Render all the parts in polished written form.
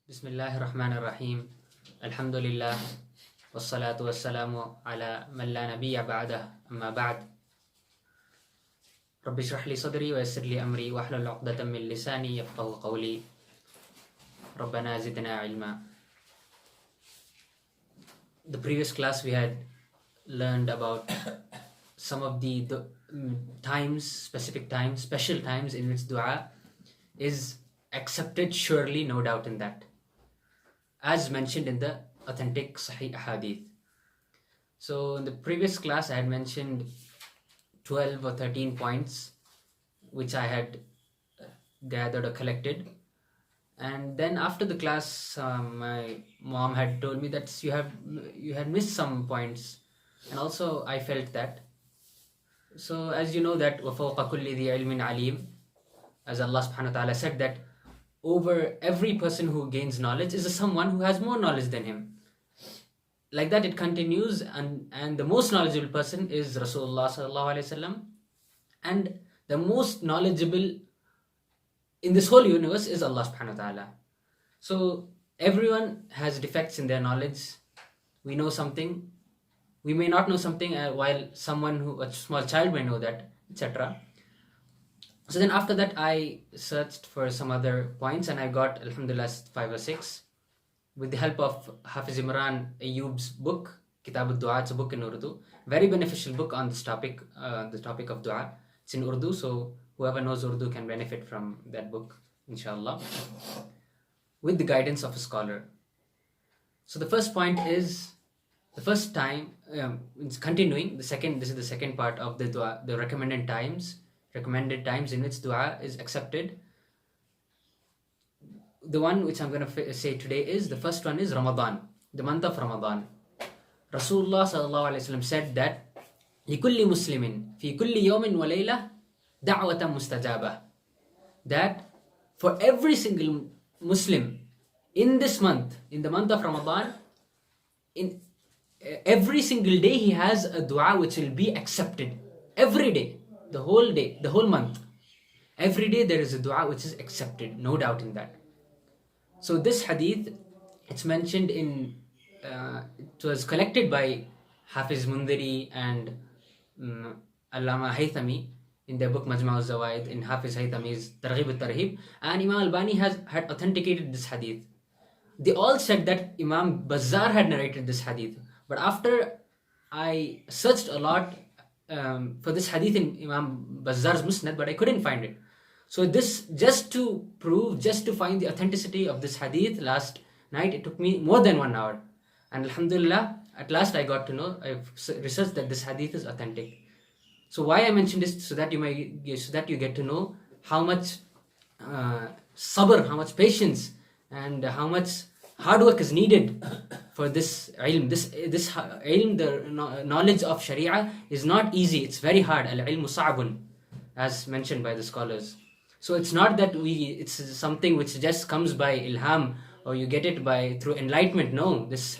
Bismillahir Rahmanir Rahim. Alhamdulillah. Wassalatu wassalamu ala man la nabiyya ba'dah. Amma ba'd. Rabbi shrah li sadri wa yassir li amri wa hlul 'uqdatam min lisani yafqahu qawli. Rabbana zidna ilma. The previous class we had learned about some of the times, specific times, special times in which dua is accepted, surely, no doubt in that, as mentioned in the authentic Sahih Hadith. So in the previous class I had mentioned 12 or 13 points which I had gathered or collected, and then after the class my mom had told me that you had missed some points, and also I felt that. So as you know that وَفَوْقَ كُلِّ ذِي عِلْمٍ عَلِيمٍ, as Allah subhanahu wa ta'ala said that over every person who gains knowledge is someone who has more knowledge than him. Like that it continues, and the most knowledgeable person is Rasulullah sallallahu alaihi wasallam, and the most knowledgeable in this whole universe is Allah subhanahu wa ta'ala. So everyone has defects in their knowledge. We know something, we may not know something, while a small child may know that, etc. So then after that I searched for some other points, and I got, alhamdulillah, 5 or 6 with the help of Hafiz Imran Ayyub's book, Kitab al-Du'a. It's a book in Urdu, very beneficial book on this topic, the topic of dua. It's in Urdu, so whoever knows Urdu can benefit from that book, inshallah, with the guidance of a scholar. So the first point is, the first time, it's continuing, this is the second part of the dua, the recommended times in which dua is accepted. The one which I'm going to say today is, the first one is Ramadan, the month of Ramadan. Rasulullah sallallahu alaihi wasallam said that لِكُلِّ مُسْلِمٍ فِي كُلِّ يَوْمٍ وَلَيْلَةٍ دَعْوَةً مُسْتَجَابَةً, that for every single Muslim in this month, in the month of Ramadan, in every single day he has a dua which will be accepted. Every day, the whole month, every day there is a dua which is accepted, no doubt in that. So this hadith, it's mentioned in, it was collected by Hafiz Mundhiri and Allama Haythami in their book Majma' al-Zawaid, in Hafiz Haythami's Targhib al-Tarhib, and Imam Albani had authenticated this hadith. They all said that Imam Bazzar had narrated this hadith, but after I searched a lot for this hadith in Imam Bazzar's Musnad, but I couldn't find it. So this, just to find the authenticity of this hadith last night, it took me more than 1 hour, and alhamdulillah, at last I got to know, I've researched that this hadith is authentic. So why I mentioned this, so that you get to know how much sabr, how much patience, and how much hard work is needed for this ilm. This ilm, the knowledge of Sharia, is not easy. It's very hard. Al-ilmu sa'bun, as mentioned by the scholars. So it's not that it's something which just comes by ilham, or you get it through enlightenment. No, this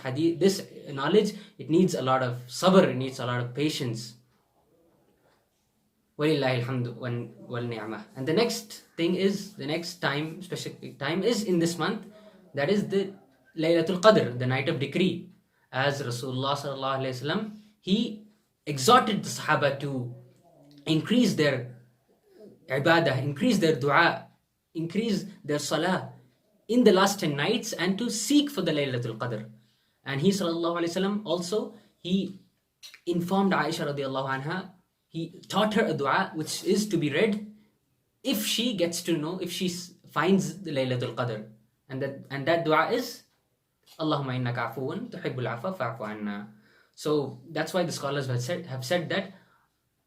knowledge, it needs a lot of sabr, it needs a lot of patience. Walillahi alhamdu wal ni'mah. And the next specific time is in this month, that is the Laylatul Qadr, the night of decree. As Rasulullah sallallahu alaihi wasallam, he exhorted the Sahaba to increase their ibadah, increase their dua, increase their salah in the last 10 nights, and to seek for the Laylatul Qadr. And he sallallahu alaihi wasallam also, he informed Aisha radiallahu anha, he taught her a dua which is to be read if she finds the Laylatul Qadr. And that dua is Allahumma innaka afuun tuhibbul afwa fa'fu anna. So that's why the scholars have said that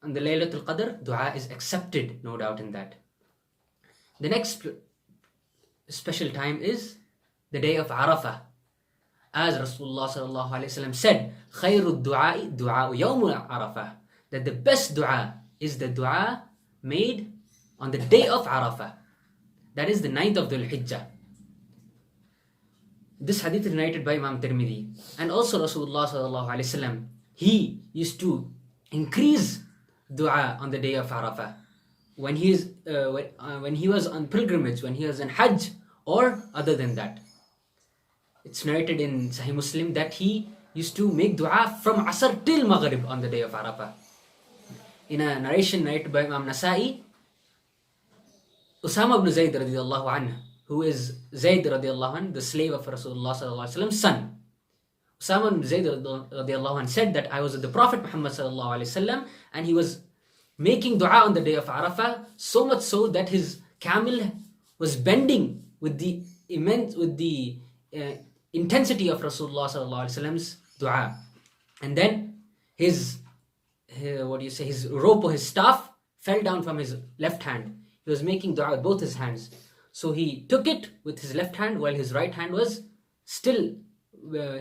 on the Laylatul Qadr, dua is accepted, no doubt in that. The next special time is the day of Arafah. As Rasulullah sallallahu alaihi wasallam said, خَيْرُ الدُّعَاءِ دُعَاءُ يَوْمُ Arafah, that the best dua is the dua made on the day of Arafah. That is the 9th of Dhul Hijjah. This hadith is narrated by Imam Tirmidhi. And also Rasulullah sallallahu alaihi wasallam, he used to increase dua on the day of Arafah when he was on pilgrimage, when he was in Hajj, or other than that. it's narrated in Sahih Muslim that he used to make dua from Asr till Maghrib on the day of Arafah. In a narration narrated by Imam Nasa'i, Usama ibn Zayd radiallahu anhu, who is Zayd radiallahu anhu, the slave of Rasulullah sallallahu alaihi wasallam's son. Usama ibn Zayd radiallahu anhu said that I was with the Prophet Muhammad sallallahu alaihi wasallam, and he was making dua on the day of Arafah, so much so that his camel was bending with the intensity of Rasulullah sallallahu alaihi wasallam's dua. And then his rope or his staff fell down from his left hand. He was making dua with both his hands. So he took it with his left hand while his right hand was still,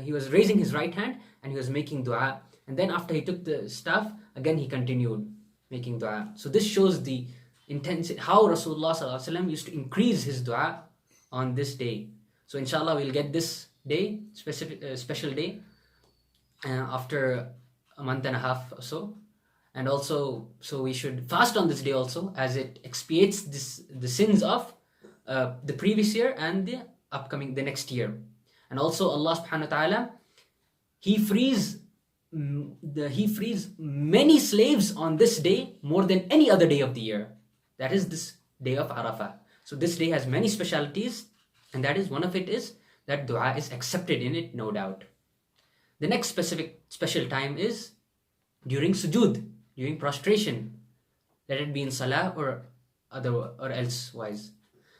he was raising his right hand and he was making dua. And then after he took the staff, again he continued making dua. So this shows the intensity, how Rasulullah sallallahu alaihi wasallam used to increase his dua on this day. So inshallah we'll get this day, special day, after a month and a half or so. And also, so we should fast on this day also, as it expiates the sins of the previous year and the next year. And also Allah subhanahu wa ta'ala, He frees many slaves on this day more than any other day of the year. That is this day of Arafah. So this day has many specialities, and that is one of it is that dua is accepted in it, no doubt. The next special time is during sujood, during prostration, let it be in salah or elsewise.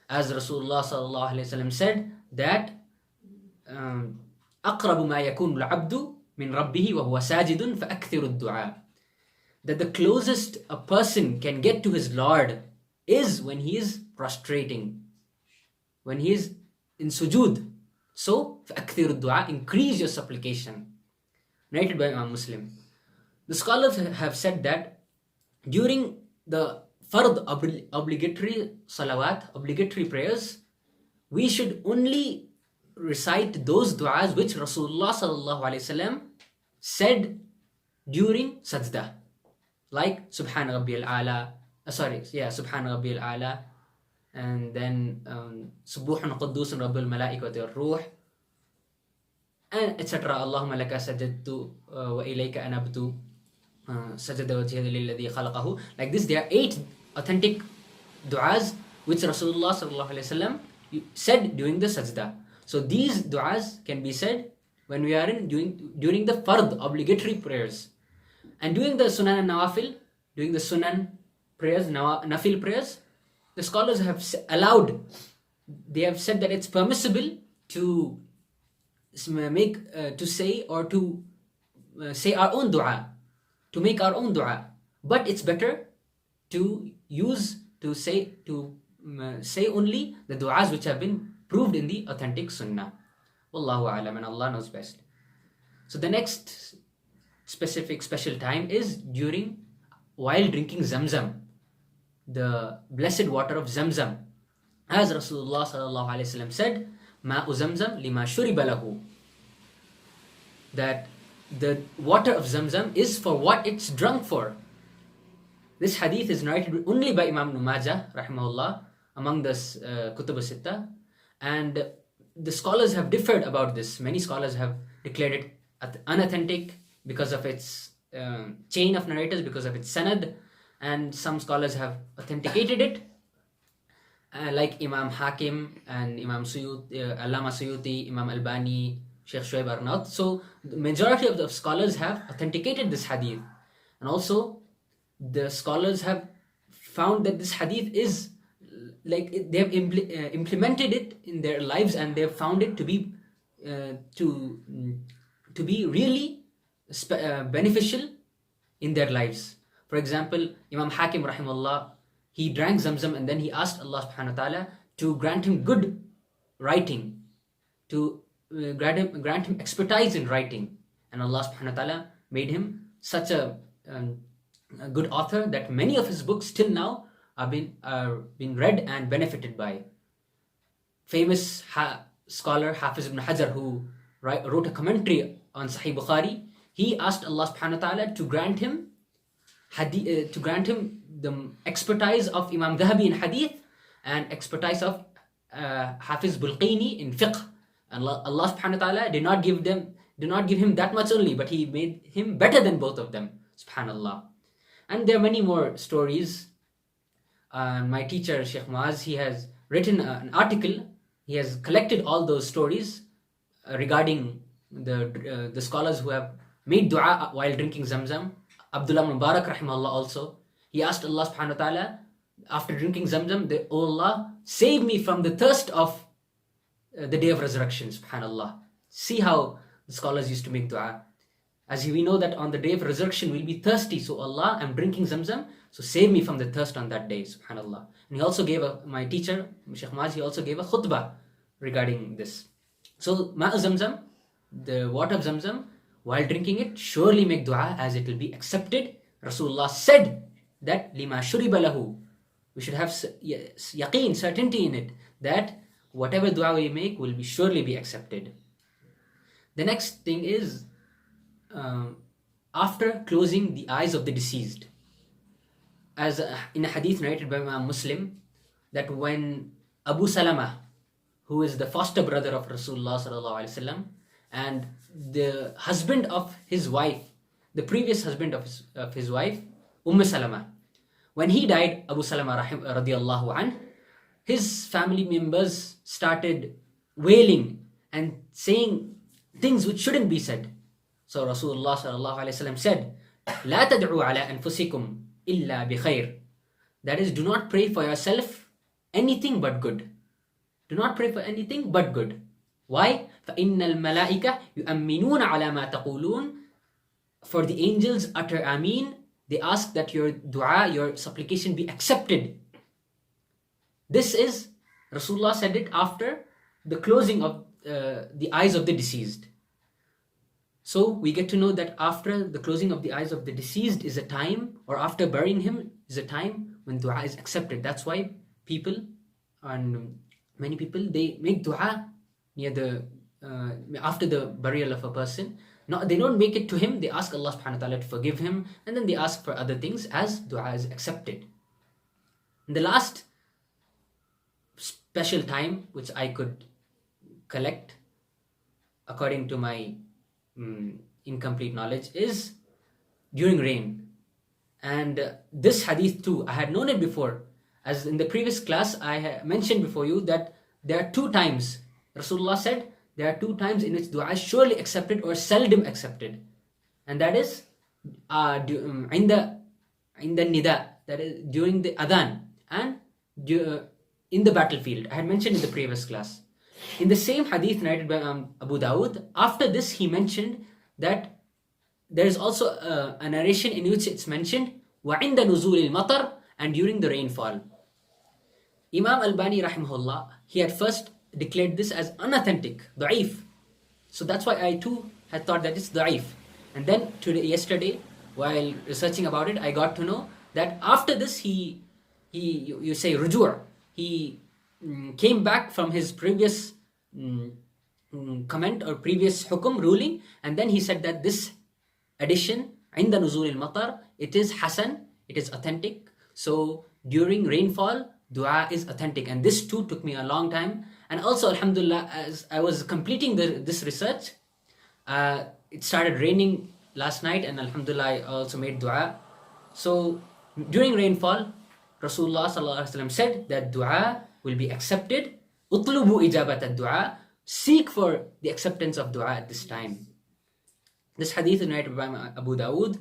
As Rasulullah sallallahu alaihi wasallam said that أقرب ما يكون العبد من ربه وهو ساجد فأكثر الدعاء, that the closest a person can get to his Lord is when he is prostrating, when he is in sujood. So فأكثر الدعاء, increase your supplication. Narrated by Imam Muslim. The scholars have said that during the fard obligatory salawat, obligatory prayers, we should only recite those du'as which Rasulullah sallallahu alaihi wasallam said during sajda, like Subhana Rabbiyal A'la, Subhana Rabbiyal A'la, and then Subuhun Quddusun Rabbul Malaikati wal Ruh, and etc. Allahumma laka sajadtu wa ilayka anabtu sajada wajhiya lilladhi khalaqahu. Like this, there are 8 authentic du'as which Rasulullah sallallahu alaihi wasallam said during the sajda. So these du'as can be said when we are during the fard obligatory prayers, and during the sunan and nawafil, during the sunan prayers, nafil prayers, the scholars have allowed, they have said that it's permissible to say our own dua, to make our own dua, but it's better to say only the du'as which have been proved in the authentic sunnah. Wallahu a'lam, and Allah knows best. So the next special time is while drinking Zamzam, the blessed water of Zamzam. As Rasulullah sallallahu alaihi wasallam said, Ma'u Zamzam lima shuriba lahu, that the water of Zamzam is for what it's drunk for. This hadith is narrated only by Imam Ibn Majah rahimahullah among the Kutub al-Sittah, and the scholars have differed about this. Many scholars have declared it unauthentic because of its chain of narrators, because of its sanad, and some scholars have authenticated it, like Imam Hakim and Imam Allama Suyuti, Imam Albani, Sheikh Shuaib Arnaut. So the majority of the scholars have authenticated this hadith, and also the scholars have found that this hadith is like they have implemented it in their lives, and they have found it to be really beneficial in their lives. For example, Imam Hakim rahimahullah, he drank Zamzam and then he asked Allah subhanahu wa ta'ala to grant him good writing, to grant him expertise in writing, and Allah subhanahu wa ta'ala made him such a good author that many of his books till now are being read and benefited by. Famous scholar Hafiz ibn Hajar, who wrote a commentary on Sahih Bukhari, he asked Allah subhanahu wa ta'ala to grant him the expertise of Imam Dhahabi in hadith and expertise of Hafiz Bulqini in fiqh, And Allah subhanahu wa ta'ala did not give him that much only, but He made him better than both of them. Subhanallah. And there are many more stories. My teacher, Sheikh Muaz, he has written an article. He has collected all those stories regarding the scholars who have made dua while drinking Zamzam. Abdullah Mubarak rahimahullah also, he asked Allah subhanahu wa ta'ala after drinking Zamzam, "Oh Allah, save me from the thirst of the day of resurrection." Subhanallah. See how the scholars used to make dua. As we know that on the day of resurrection we'll be thirsty, so Allah, I'm drinking Zamzam, so save me from the thirst on that day. Subhanallah. And he also gave my teacher, Sheikh Maz, he also gave a khutbah regarding this. So Ma'u Zamzam, the water of Zamzam, while drinking it, surely make dua as it will be accepted. Rasulullah said that lima shuriba lahu. We should have yaqeen, certainty in it, that whatever dua we make will surely be accepted. The next thing is after closing the eyes of the deceased. As in a hadith narrated by Imam Muslim, that when Abu Salama, who is the foster brother of Rasulullah sallallahu alaihi wasallam, and the husband of his wife, the previous husband of his wife, Salama, when he died, Abu Salama radiyallahu anh, his family members started wailing and saying things which shouldn't be said. So Rasulullah sallallahu alaihi wasallam said, "La tad'u ala anfusikum illa bi khair." That is, do not pray for yourself anything but good. Do not pray for anything but good. Why? فَإِنَّ الْمَلَائِكَ يُؤَمِّنُونَ عَلَى مَا تَقُولُونَ. For the angels utter Ameen. They ask that your dua, your supplication be accepted. This is, Rasulullah said it after the closing of the eyes of the deceased. So we get to know that after the closing of the eyes of the deceased is a time, or after burying him is a time when dua is accepted. That's why people, and many people, they make dua near the after the burial of a person. No, they don't make it to him. They ask Allah subhanahu wa ta'ala to forgive him, and then they ask for other things as dua is accepted. And the last special time which I could collect according to my incomplete knowledge is during rain. And this hadith too, I had known it before. As in the previous class, I mentioned before you that there are two times. Rasulullah said there are two times in which dua is surely accepted or seldom accepted. And that is in the nida, that is during the adhan, and in the battlefield. I had mentioned in the previous class. In the same hadith narrated by Abu Dawud, after this he mentioned that there is also a narration in which it's mentioned وَعِنْدَ نُزُولِ الْمَطَرِ, and during the rainfall. Imam Albani rahimahullah, he had first declared this as unauthentic, da'if. So that's why I too had thought that it's da'if. And then yesterday, while researching about it, I got to know that after this you say rujur, he came back from his previous comment or previous hukum ruling, and then he said that this addition, عند نزول المطر, it is hasan, it is authentic. So during rainfall, dua is authentic. And this too took me a long time. And also, alhamdulillah, as I was completing this research, it started raining last night, and alhamdulillah, I also made dua. So during rainfall, Rasulullah sallallahu alaihi wasallam said that dua will be accepted. Utlubu ijabat ad-dua, seek for the acceptance of dua at this time. This hadith is narrated by Abu Dawud.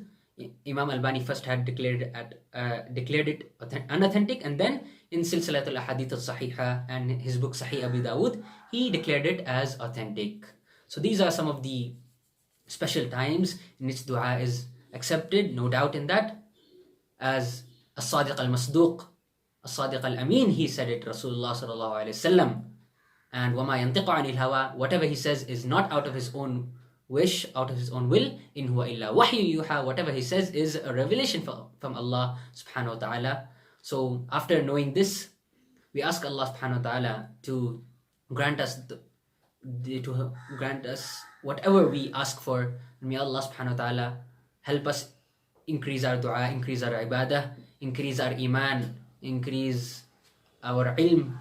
Imam Albani first had declared it unauthentic, and then in Silsilatul Ahadith al-Sahiha and his book Sahih Abu Dawud, he declared it as authentic. So these are some of the special times in which dua is accepted, no doubt in that. As As-Sadiq al-Masduq, As-Sadiq al-Amin, he said it, Rasulullah sallallahu alaihi wasallam. And وَمَا يَنْطِقُ عَنِ الْهَوَى, whatever he says is not out of his own wish, out of his own will. In huwa illa wahyu yuha, whatever he says is a revelation from Allah subhanahu wa ta'ala. So after knowing this, we ask Allah subhanahu wa ta'ala to grant us whatever we ask for. And may Allah subhanahu wa ta'ala help us increase our dua, increase our ibadah, increase our iman, increase our ilm,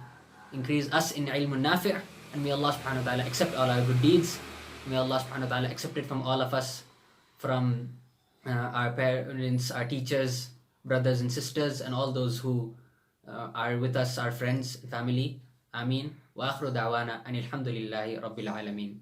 increase us in ilmun nafi', And may Allah subhanahu wa ta'ala accept all our good deeds. May Allah subhanahu wa ta'ala accept it from all of us, from our parents, our teachers, brothers and sisters, and all those who are with us, our friends, family. Ameen. Wa akhru da'wana anil hamdulillahi rabbil alameen.